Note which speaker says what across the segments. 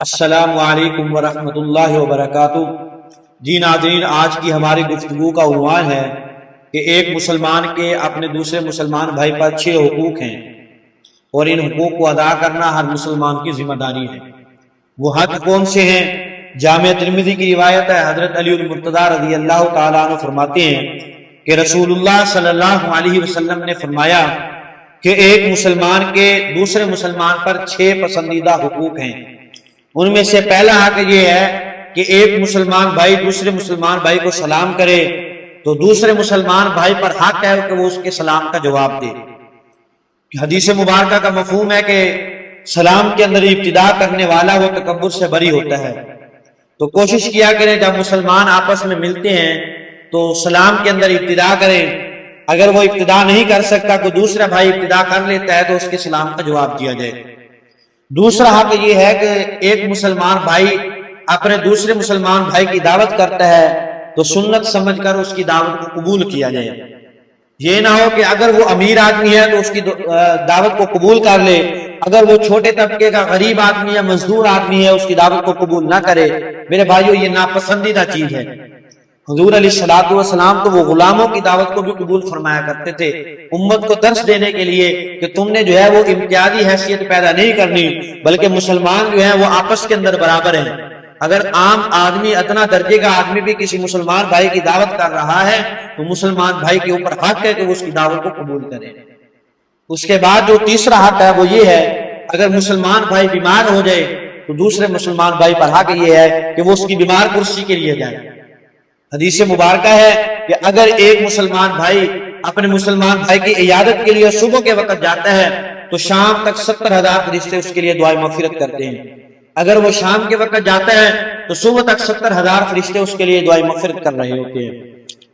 Speaker 1: السلام علیکم ورحمۃ اللہ وبرکاتہ۔ جی ناظرین، آج کی ہماری گفتگو کا عنوان ہے کہ ایک مسلمان کے اپنے دوسرے مسلمان بھائی پر 6 حقوق ہیں اور ان حقوق کو ادا کرنا ہر مسلمان کی ذمہ داری ہے۔ وہ حق کون سے ہیں؟ جامع ترمذی کی روایت ہے، حضرت علی المرتضیٰ رضی اللہ تعالیٰ عنہ فرماتے ہیں کہ رسول اللہ صلی اللہ علیہ وسلم نے فرمایا کہ ایک مسلمان کے دوسرے مسلمان پر 6 پسندیدہ حقوق ہیں۔ ان میں سے پہلا حق یہ ہے کہ ایک مسلمان بھائی دوسرے مسلمان بھائی کو سلام کرے تو دوسرے مسلمان بھائی پر حق ہے کہ وہ اس کے سلام کا جواب دے۔ حدیث مبارکہ کا مفہوم ہے کہ سلام کے اندر ابتدا کرنے والا وہ تکبر سے بری ہوتا ہے، تو کوشش کیا کریں جب مسلمان آپس میں ملتے ہیں تو سلام کے اندر ابتدا کریں۔ اگر وہ ابتدا نہیں کر سکتا کوئی دوسرا بھائی ابتدا کر لیتا ہے تو اس کے سلام کا جواب دیا جائے۔ دوسرا حق یہ ہے کہ ایک مسلمان بھائی اپنے دوسرے مسلمان بھائی کی دعوت کرتا ہے تو سنت سمجھ کر اس کی دعوت کو قبول کیا جائے۔ یہ نہ ہو کہ اگر وہ امیر آدمی ہے تو اس کی دعوت کو قبول کر لے، اگر وہ چھوٹے طبقے کا غریب آدمی یا مزدور آدمی ہے اس کی دعوت کو قبول نہ کرے۔ میرے بھائیو، یہ ناپسندیدہ چیز ہے۔ حضور علیہ الصلوۃ والسلام تو وہ غلاموں کی دعوت کو بھی قبول فرمایا کرتے تھے، امت کو درس دینے کے لیے کہ تم نے جو ہے وہ امتیازی حیثیت پیدا نہیں کرنی، بلکہ مسلمان جو ہیں وہ آپس کے اندر برابر ہیں۔ اگر عام آدمی، ادنا درجے کا آدمی بھی کسی مسلمان بھائی کی دعوت کر رہا ہے تو مسلمان بھائی کے اوپر حق ہے کہ وہ اس کی دعوت کو قبول کرے۔ اس کے بعد جو تیسرا حق ہے وہ یہ ہے، اگر مسلمان بھائی بیمار ہو جائے تو دوسرے مسلمان بھائی پر حق یہ ہے کہ وہ اس کی بیمار کرسی کے لیے جائے۔ حدیث مبارکہ ہے کہ اگر ایک مسلمان بھائی اپنے مسلمان بھائی کی عیادت کے لیے صبح کے وقت جاتا ہے تو شام تک 70,000 فرشتے اس کے لیے دعائے مغفرت کرتے ہیں۔ اگر وہ شام کے وقت جاتا ہے تو صبح تک 70,000 فرشتے اس کے لیے دعائے مغفرت کر رہے ہوتے ہیں۔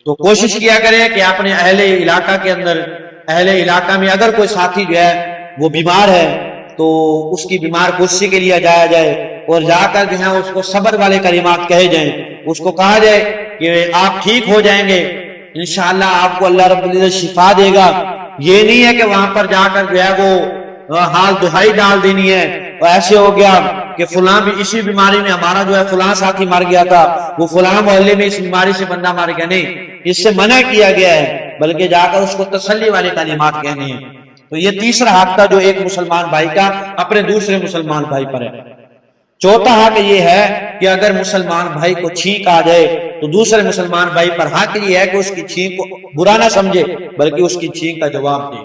Speaker 1: تو کوشش کیا کریں کہ اپنے اہل علاقہ کے اندر، اہل علاقہ میں اگر کوئی ساتھی جو ہے وہ بیمار ہے تو اس کی بیمار کرسی کے لیے جایا جائے اور جا کر جو ہے اس کو صبر والے کلمات کہے جائیں، اس کو کہا جائے کہ آپ ٹھیک ہو جائیں گے، انشاءاللہ آپ کو اللہ رب العزت شفا دے گا۔ یہ نہیں ہے کہ وہاں پر جا کر جو ہے وہ حال دہائی ڈال دینی ہے، اور ایسے ہو گیا کہ فلاں بھی اسی بیماری میں ہمارا جو ہے فلاں ساتھی مر گیا تھا، وہ فلاں محلے میں اس بیماری سے بندہ مر گیا۔ نہیں، اس سے منع کیا گیا ہے، بلکہ جا کر اس کو تسلی والے کلمات کہنے ہیں۔ تو یہ تیسرا حق تھا جو ایک مسلمان بھائی کا اپنے دوسرے مسلمان بھائی پر ہے۔ چوتھا حق یہ ہے کہ اگر مسلمان بھائی کو چھینک آ جائے تو دوسرے مسلمان بھائی پر حق یہ ہے کہ اس کی چھینک کو برا نہ سمجھے بلکہ اس کی چھینک کا جواب دے۔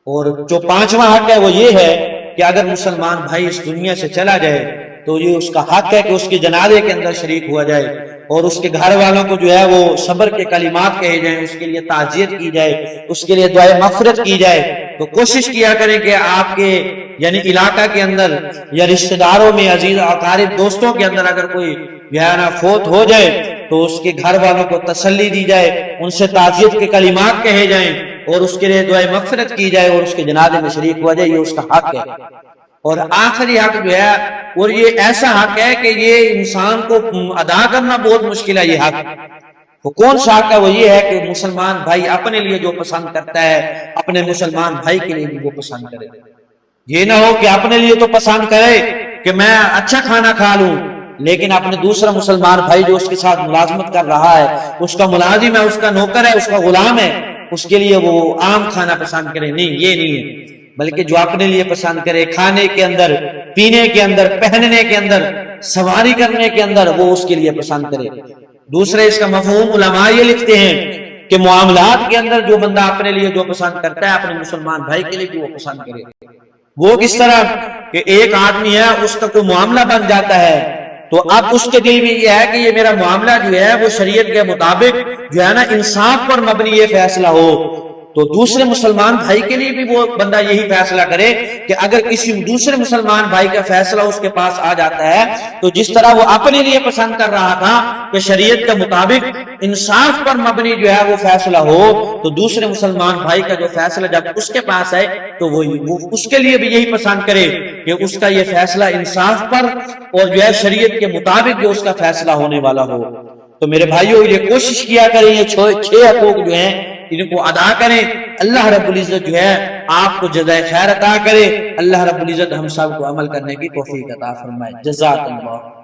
Speaker 1: اور جو پانچواں حق ہے وہ یہ ہے کہ اگر مسلمان بھائی اس دنیا سے چلا جائے تو یہ اس کا حق ہے کہ اس کے جنازے کے اندر شریک ہوا جائے اور اس کے گھر والوں کو جو ہے وہ صبر کے کلمات کہے جائیں، اس کے لیے تعزیت کی جائے، اس کے لیے دعائے مغفرت کی جائے۔ تو کوشش کیا کریں کہ آپ کے یعنی علاقہ کے اندر یا رشتہ داروں میں، عزیز اقارب دوستوں کے اندر اگر کوئی فوت ہو جائے تو اس کے گھر والوں کو تسلی دی جائے، ان سے تعزیت کے کلمات کہے جائیں اور اس کے لیے دعائے مغفرت کی جائے اور اس کے جنازے میں شریک ہوا جائے۔ یہ اس کا حق ہے۔ اور آخری حق جو ہے اور یہ ایسا حق ہے کہ یہ انسان کو ادا کرنا بہت مشکل ہے۔ یہ حق وہ کون سا حق ہے؟ وہ یہ ہے کہ مسلمان بھائی اپنے لیے جو پسند کرتا ہے اپنے مسلمان بھائی کے لیے بھی وہ پسند کرے۔ یہ نہ ہو کہ اپنے لیے تو پسند کرے کہ میں اچھا کھانا کھا لوں، لیکن اپنے دوسرا مسلمان بھائی جو اس کے ساتھ ملازمت کر رہا ہے، اس کا ملازم ہے، اس کا نوکر ہے، اس کا غلام ہے، اس کے لیے وہ عام کھانا پسند کرے۔ نہیں، یہ نہیں ہے، بلکہ جو اپنے لیے پسند کرے، کھانے کے اندر، پینے کے اندر، پہننے کے اندر، سواری کرنے کے اندر، وہ اس کے لیے پسند کرے۔ دوسرے اس کا مفہوم علماء یہ لکھتے ہیں کہ معاملات کے اندر جو بندہ اپنے لیے جو پسند کرتا ہے اپنے مسلمان بھائی کے لیے بھی وہ پسند کرے۔ وہ کس طرح کہ ایک آدمی ہے، اس کا کوئی معاملہ بن جاتا ہے تو اب اس کے دل میں یہ ہے کہ یہ میرا معاملہ جو ہے وہ شریعت کے مطابق جو ہے نا انصاف پر مبنی یہ فیصلہ ہو، تو دوسرے مسلمان بھائی کے لیے بھی وہ بندہ یہی فیصلہ کرے کہ اگر کسی دوسرے مسلمان بھائی کا فیصلہ اس کے پاس آ جاتا ہے تو جس طرح وہ اپنے لیے پسند کر رہا تھا کہ شریعت کے مطابق انصاف پر مبنی جو ہے وہ فیصلہ ہو، تو دوسرے مسلمان بھائی کا جو فیصلہ جب اس کے پاس ہے تو وہ اس کے لیے بھی یہی پسند کرے کہ اس کا یہ فیصلہ انصاف پر اور جو ہے شریعت کے مطابق جو اس کا فیصلہ ہونے والا ہو۔ تو میرے بھائیوں، یہ کوشش کیا کریں یہ 6 حقوق جو ہیں ان کو ادا کریں. اللہ رب العزت جو ہے آپ کو جزائے خیر عطا کرے. اللہ رب العزت ہم سب کو عمل کرنے کی توفیق عطا فرمائے. جزاک اللہ.